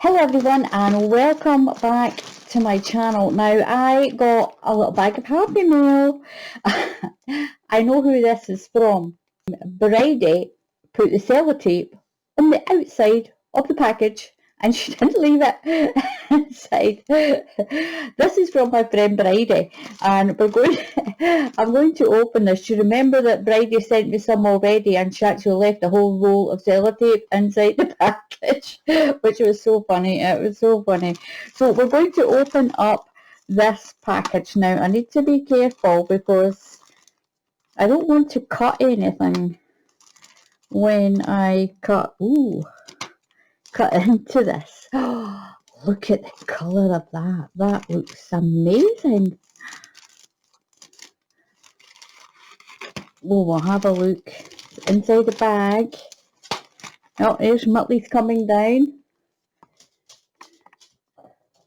Hello everyone and welcome back to my channel. Now I got a little bag of Happy Mail. I know who this is from. Bridie put the sellotape on the outside of the package and she didn't leave it inside. This is from my friend Bridie and I'm going to open this. You remember that Bridie sent me some already and she actually left a whole roll of sellotape inside the package, which was so funny. It was so funny. So we're going to open up this package now. I need to be careful because I don't want to cut anything when I cut into this. Oh, look at the colour of that. That looks amazing. Oh, we'll have a look inside the bag. Oh, there's Motley's coming down.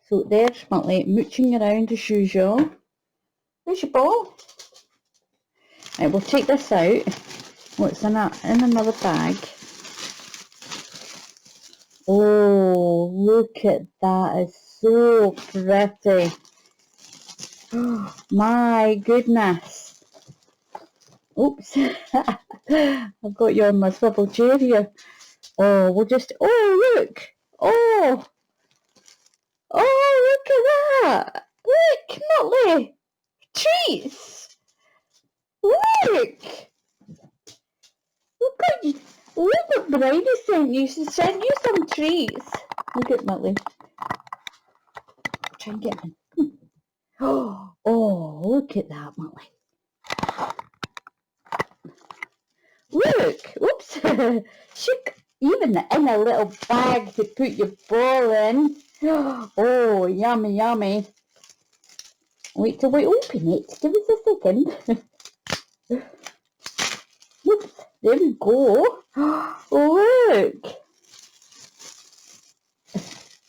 So there's Motley mooching around as usual. There's your ball. Right, we'll take this out. What's in another bag? Oh, look at that. It's so pretty. Oh, my goodness. Oops. I've got you on my swivel chair here. Oh, we'll just... Oh, look. Oh, look at that. Look, Motley. Treats. Look. Look what Bridie sent you. She sent you some treats. Look at Motley. Try and get one. Oh, look at that, Motley. Look. Oops. Even in a little bag to put your ball in. Oh, yummy, yummy. Wait till we open it. Give us a second. Oops. There we go. Look.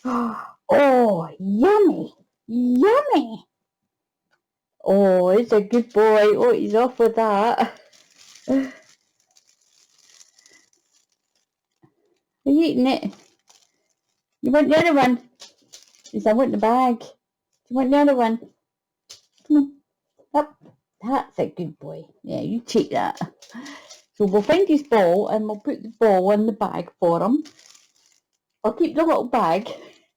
Oh, yummy. Yummy. Oh, he's a good boy. Oh, he's off with that. Are you eating it? You want the other one? Yes, I want the bag. Do you want the other one? Come on. Up. That's a good boy. Yeah, you take that. So we'll find his ball and we'll put the ball in the bag for him. I'll keep the little bag.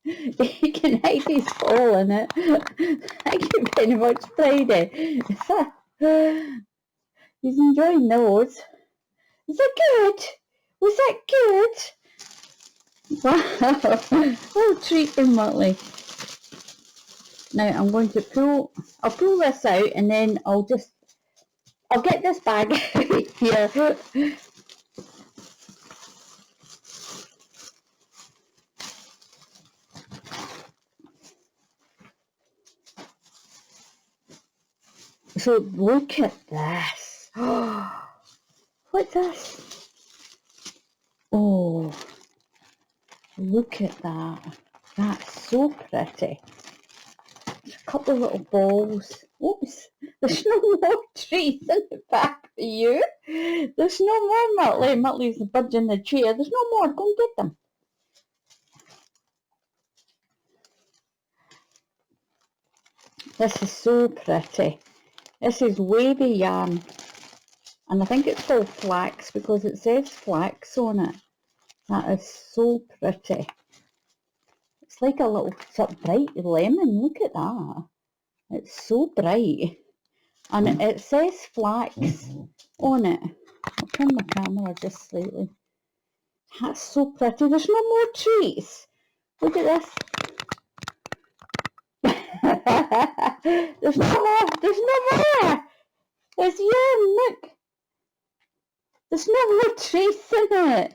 He can hide his ball in it. Thank you very much, Bridie. He's enjoying those. Is that good? Was that good? Wow. Oh, treat for Motley. Now I'm going to I'll pull this out and then I'll get this bag here. So look at this. What's this? Oh, look at that. That's so pretty. There's a couple of little balls. Oops, there's no more treats in the back for you. There's no more, Motley. Motley's the bird in the chair. There's no more. Go and get them. This is so pretty. This is wavy yarn. And I think it's called flax because it says flax on it. That is so pretty. It's like a little sort of bright lemon. Look at that. It's so bright. And it says flax on it. I'll turn my camera just slightly. That's so pretty. There's no more treats. Look at this. There's no more. There's no more. There's yarn. Look. There's no more treats in it.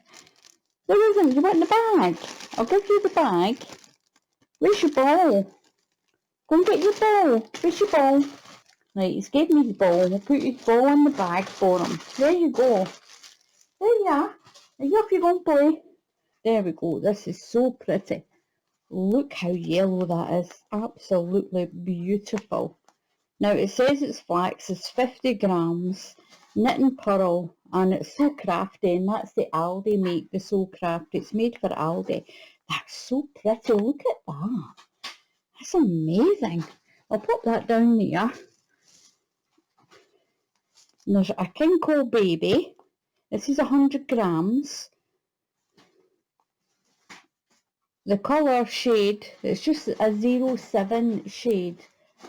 There isn't. You want the bag? I'll give you the bag. Where's your ball? Go and get your ball. Where's your ball? Right, he's gave me the ball. We'll put his ball in the bag for him. There you go. There you are. Are you off you go and play? There we go. This is so pretty. Look how yellow that is. Absolutely beautiful. Now it says it's flax. It's 50 grams. Knit and purl. And it's so crafty. And that's the Aldi make. The So Crafty. It's made for Aldi. That's so pretty. Look at that. That's amazing. I'll pop that down there. And there's a King Cole baby. This is 100 grams. The colour shade, it's just a 07 shade.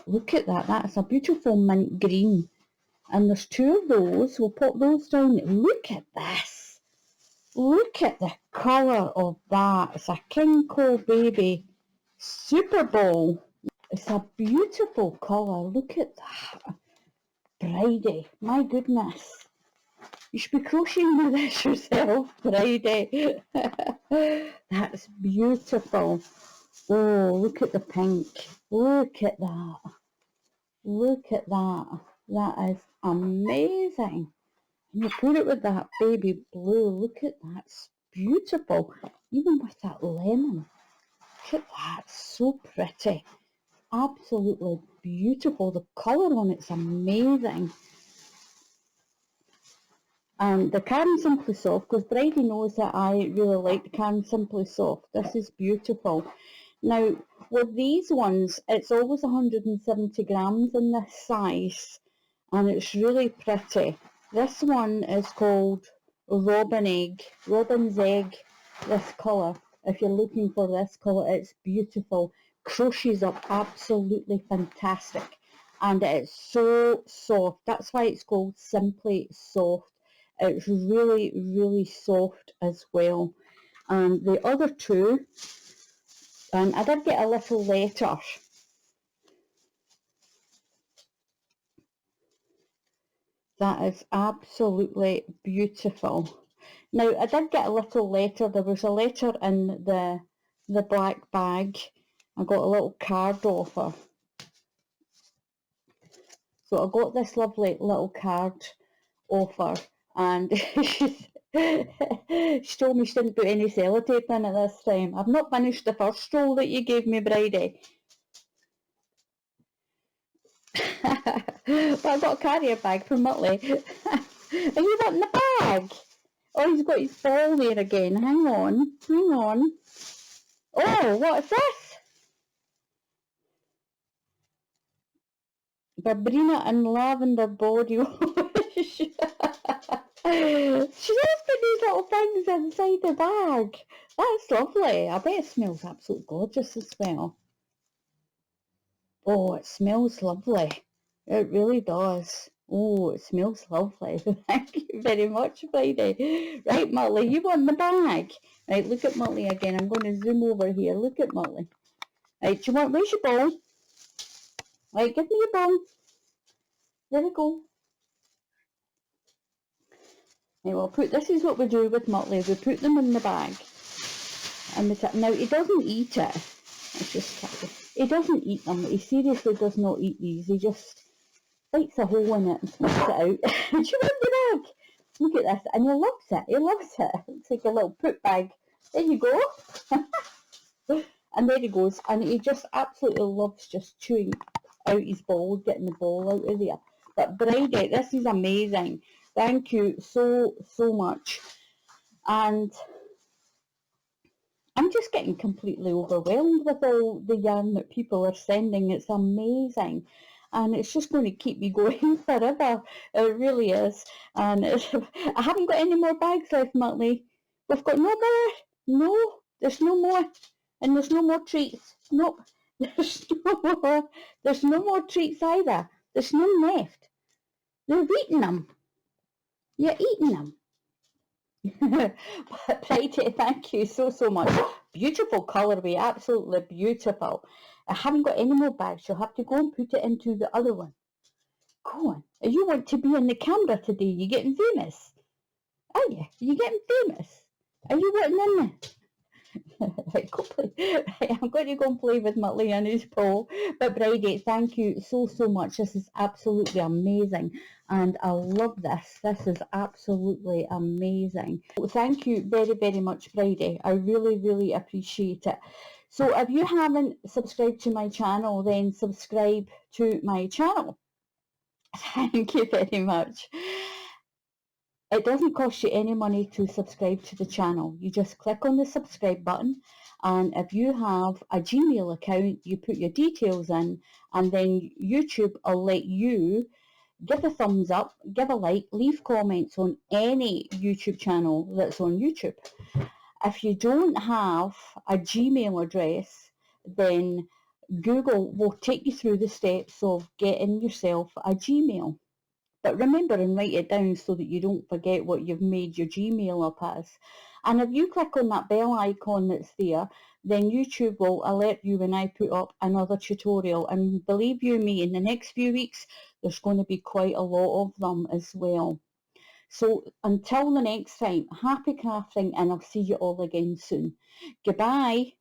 Look at that. That's a beautiful mint green. And there's 2 of those. We'll pop those down. Look at this. Look at the colour of that. It's a King Cole baby Super Bowl. It's a beautiful colour. Look at that. Bridie. My goodness. You should be crocheting with this yourself, Bridie. That's beautiful. Oh, look at the pink. Look at that. Look at that. That is amazing. And you put it with that baby blue. Look at that. It's beautiful. Even with that lemon. Look at that. It's so pretty. Absolutely beautiful. The colour on it's amazing. And the Caron Simply Soft, because Bridie knows that I really like the Caron Simply Soft. This is beautiful. Now, with these ones, it's always 170 grams in this size, and it's really pretty. This one is called Robin's Egg, this colour. If you're looking for this colour, it's beautiful. Crochets up absolutely fantastic, and it's so soft. That's why it's called Simply Soft. It's really, really soft as well. And the other 2, and I did get a little letter. That is absolutely beautiful. Now, I did get a little letter. There was a letter in the black bag. I got a little card off her. So I got this lovely little card off her. And she told me she didn't put any sellotape in it this time. I've not finished the first roll that you gave me, Bridie. But I've got a carrier bag from Motley. Are you wanting the bag? Oh, he's got his ball there again. Hang on. Hang on. Oh, what's this? Barberina and lavender body wash. She's always put these little things inside the bag. That's lovely. I bet it smells absolutely gorgeous as well. Oh, it smells lovely. It really does. Oh, it smells lovely. Thank you very much, Bridie. Right, Motley, you want the bag? Right, look at Motley again. I'm going to zoom over here. Look at Motley. Right, do you want, where's your ball? Right, give me your ball. There we go. Right, well, this is what we do with Motley. We put them in the bag. And now, he doesn't eat it. It's just, he doesn't eat them. He seriously does not eat these. He just bites a hole in it and spits it out. Do you want the bag? Look at this. And he loves it. He loves it. It's like a little poop bag. There you go. And there he goes. And he just absolutely loves just chewing out his ball, getting the ball out of there. But Bridie, this is amazing. Thank you so, so much. And I'm just getting completely overwhelmed with all the yarn that people are sending. It's amazing. And it's just going to keep me going forever. It really is. And I haven't got any more bags left, Motley. We've got no more. No, there's no more. And there's no more treats. Nope. There's no more. There's no more treats either. There's none left. They're eating them. You're eating them. But Bridie, thank you so, so much. Beautiful colourway, absolutely beautiful. I haven't got any more bags. You'll have to go and put it into the other one. Go on. You want to be in the camera today? You getting famous? Are you? You getting famous? Are you wanting in there? Right, go play. Right, I'm going to go and play with Motley and his ball. But Bridie, thank you so, so much. This is absolutely amazing. And I love this. This is absolutely amazing. Thank you very, very much, Bridie. I really, really appreciate it. So if you haven't subscribed to my channel, then subscribe to my channel. Thank you very much. It doesn't cost you any money to subscribe to the channel. You just click on the subscribe button, and if you have a Gmail account, you put your details in, and then YouTube will let you give a thumbs up, give a like, leave comments on any YouTube channel that's on YouTube. If you don't have a Gmail address, then Google will take you through the steps of getting yourself a Gmail. But remember and write it down so that you don't forget what you've made your Gmail up as. And if you click on that bell icon that's there, then YouTube will alert you when I put up another tutorial. And believe you me, in the next few weeks, there's going to be quite a lot of them as well. So until the next time, happy crafting, and I'll see you all again soon. Goodbye.